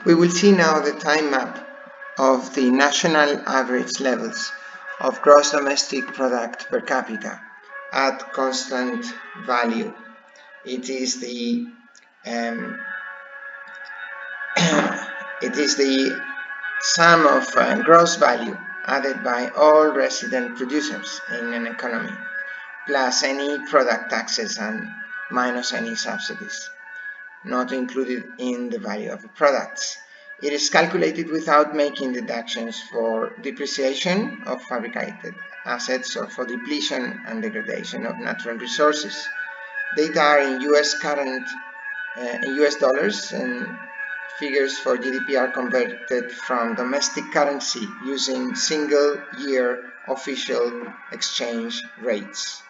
We will see now the time map of the national average levels of gross domestic product per capita at constant value. It is the sum of gross value added by all resident producers in an economy, plus any product taxes and minus any subsidies not included in the value of the products. It is calculated without making deductions for depreciation of fabricated assets or for depletion and degradation of natural resources. Data are in US dollars, and figures for GDP are converted from domestic currency using single-year official exchange rates.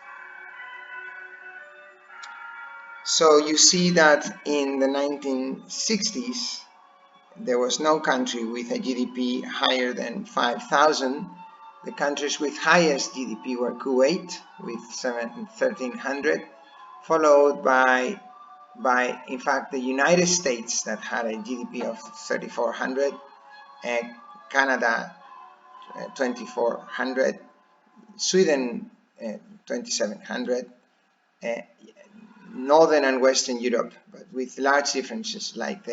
So you see that in the 1960s, there was no country with a GDP higher than 5,000. The countries with highest GDP were Kuwait with 1,300, followed by in fact the United States that had a GDP of 3,400, Canada 2,400, Sweden 2,700, Northern and Western Europe, but with large differences like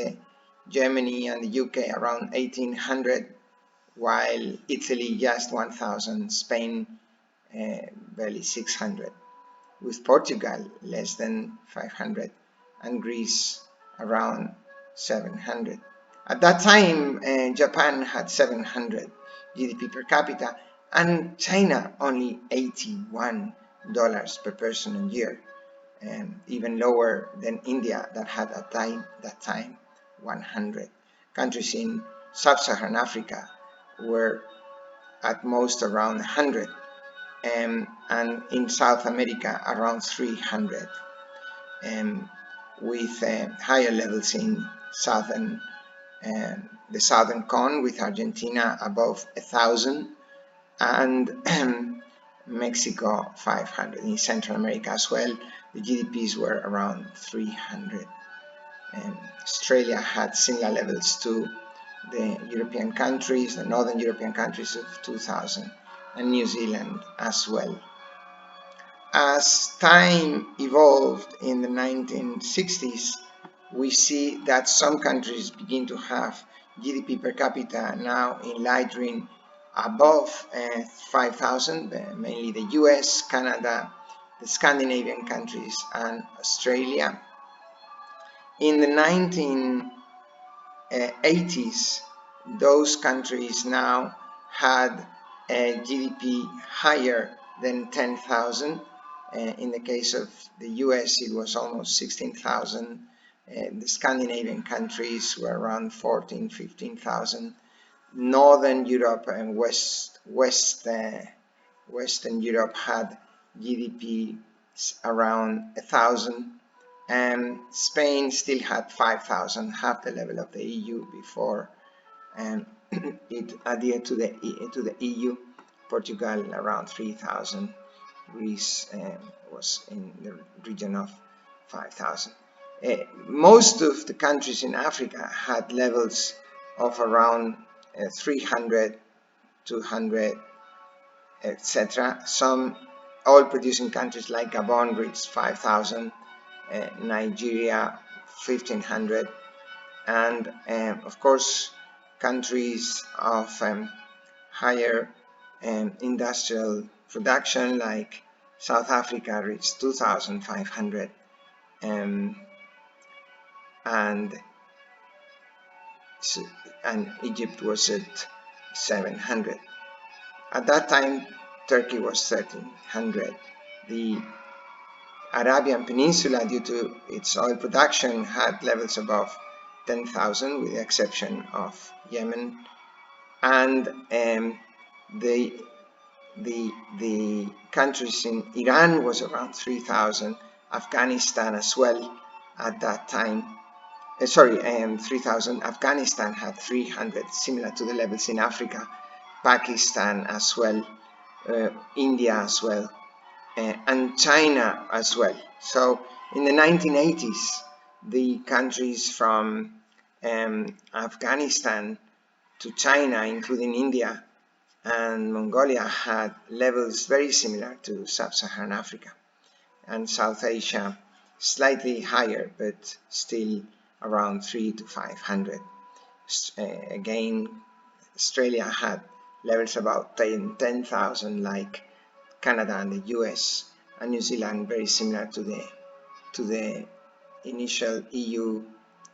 Germany and the UK around 1,800, while Italy just 1,000, Spain barely 600, with Portugal less than 500, and Greece around 700. At that time, Japan had 700 GDP per capita, and China only $81 per person a year. Even lower than India that had at that time 100. Countries in sub-Saharan Africa were at most around 100, and in South America around 300, with higher levels in the southern cone, with Argentina above 1,000 and Mexico 500. In Central America as well, the GDPs were around 300. Australia had similar levels to the European countries, the northern European countries of 2,000, and New Zealand as well. As time evolved in the 1960s, we see that some countries begin to have GDP per capita now in light green above 5,000, mainly the US, Canada, the Scandinavian countries, and Australia. In the 1980s, those countries now had a GDP higher than 10,000. In the case of the US, it was almost 16,000. The Scandinavian countries were around 14,000, 15,000. Northern Europe and Western Europe had GDP around 1,000, and Spain still had 5,000, half the level of the EU before it adhered to the EU. Portugal around 3,000. Greece was in the region of 5,000. Most of the countries in Africa had levels of around 300, 200, etc. Some oil-producing countries like Gabon reached 5,000, Nigeria 1,500, and of course countries of higher industrial production like South Africa reached 2,500, and Egypt was at 700. At that time, Turkey was 1,300. The Arabian Peninsula, due to its oil production, had levels above 10,000, with the exception of Yemen, and the countries in Iran was around 3,000. Afghanistan as well at that time. 3,000. Afghanistan had 300, similar to the levels in Africa. Pakistan as well, India as well, and China as well. So in the 1980s, the countries from Afghanistan to China, including India and Mongolia, had levels very similar to Sub-Saharan Africa, and South Asia slightly higher, but still around 300 to 500. Again, Australia had levels about 10,000 like Canada and the US, and New Zealand very similar to the initial EU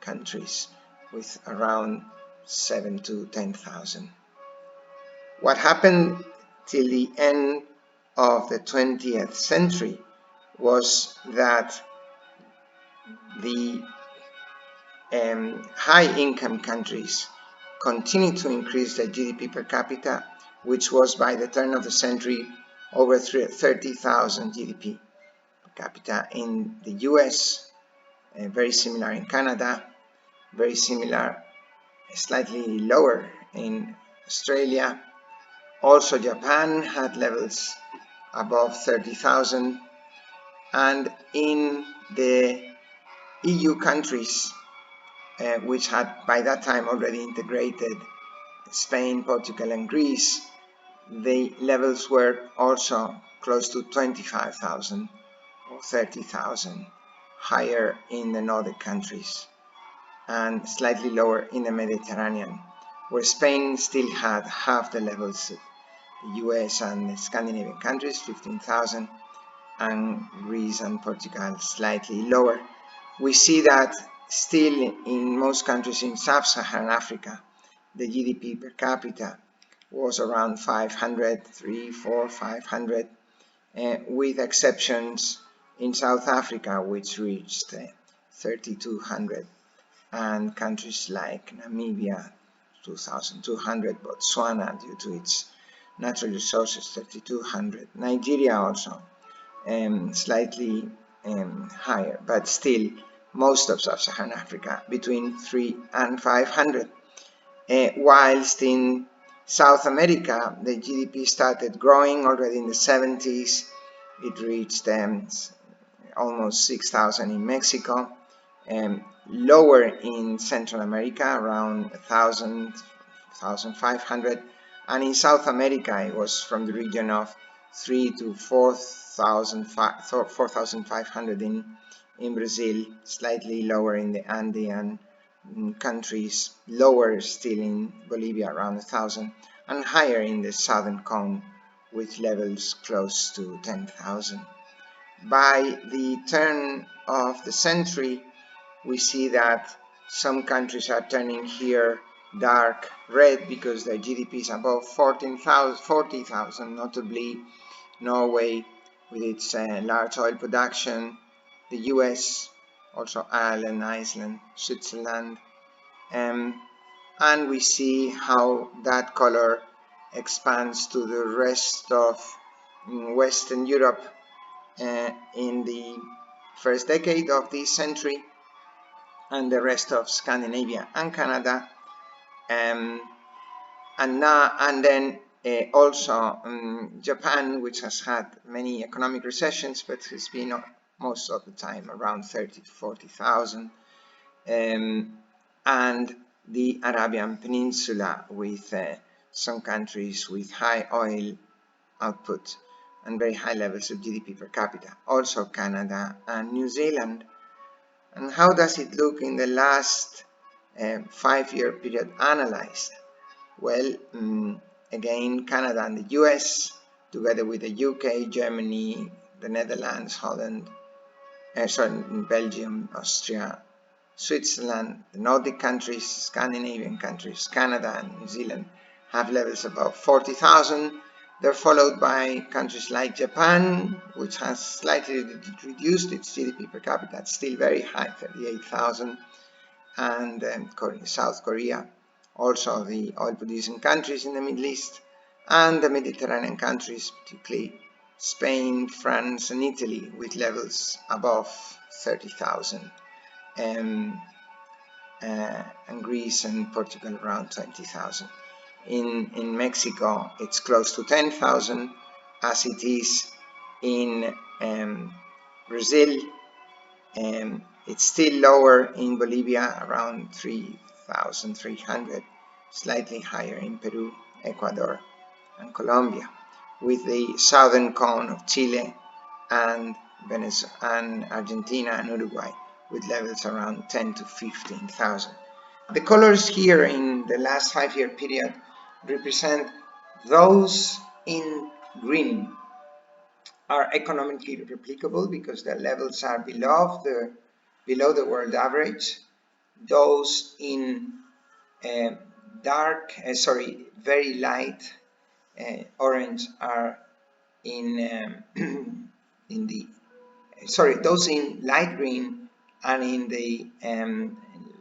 countries with around 7 to 10,000. What happened till the end of the 20th century was that the high-income countries continued to increase their GDP per capita, which was by the turn of the century over 30,000 GDP per capita in the US, very similar in Canada, very similar, slightly lower in Australia. Also Japan had levels above 30,000, and in the EU countries, which had by that time already integrated Spain, Portugal and Greece, the levels were also close to 25,000 or 30,000, higher in the Nordic countries and slightly lower in the Mediterranean, where Spain still had half the levels of the US and the Scandinavian countries, 15,000, and Greece and Portugal slightly lower. We see that still in most countries in Sub-Saharan Africa, the GDP per capita was around 500, 300, 400, 500, with exceptions in South Africa, which reached 3,200, and countries like Namibia, 2,200, Botswana, due to its natural resources, 3,200, Nigeria also slightly higher, but still most of Sub-Saharan Africa between 300 and 500. Whilst in South America, the GDP started growing already in the 70s. It reached almost 6,000 in Mexico, lower in Central America, around 1,000, 1,500, and in South America it was from the region of 3,000 to 4,500 in Brazil, slightly lower in the Andean countries, lower still in Bolivia, around 1,000, and higher in the southern cone with levels close to 10,000. By the turn of the century, we see that some countries are turning here dark red because their GDP is above 40,000, notably Norway with its large oil production, the US, also Ireland, Iceland, Switzerland, and we see how that color expands to the rest of Western Europe in the first decade of this century, and the rest of Scandinavia and Canada, and then also Japan, which has had many economic recessions, but has been most of the time around 30 to 40,000, and the Arabian Peninsula with some countries with high oil output and very high levels of GDP per capita, also Canada and New Zealand. And how does it look in the last 5-year period analyzed? Well, again, Canada and the US, together with the UK, Germany, the Netherlands, Holland, Belgium, Austria, Switzerland, the Nordic countries, Scandinavian countries, Canada and New Zealand have levels above 40,000. They're followed by countries like Japan, which has slightly reduced its GDP per capita, it's still very high, 38,000, and South Korea, also the oil-producing countries in the Middle East, and the Mediterranean countries, particularly Spain, France, and Italy, with levels above 30,000, and Greece and Portugal around 20,000. In Mexico, it's close to 10,000, as it is in Brazil. It's still lower in Bolivia, around 12,300, slightly higher in Peru, Ecuador, and Colombia, with the southern cone of Chile and Venezuela and Argentina and Uruguay, with levels around 10 to 15,000. The colors here in the last 5-year period represent those in green are economically replicable because their levels are below the world average. Those in very light orange are in those in light green and in the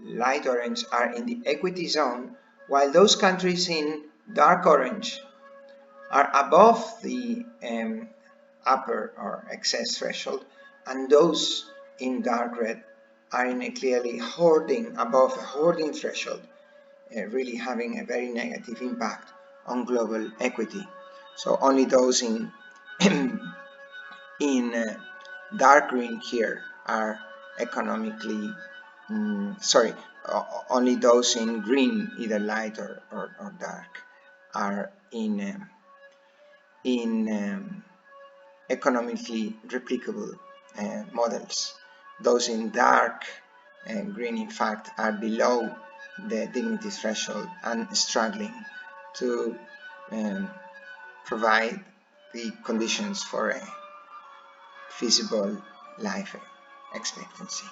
light orange are in the equity zone, while those countries in dark orange are above the upper or excess threshold, and those in dark red are in a clearly above a hoarding threshold, really having a very negative impact on global equity. So only those in dark green here are economically only those in green, either light or dark, are in economically replicable models. Those in dark green, in fact, are below the dignity threshold and struggling to provide the conditions for a feasible life expectancy.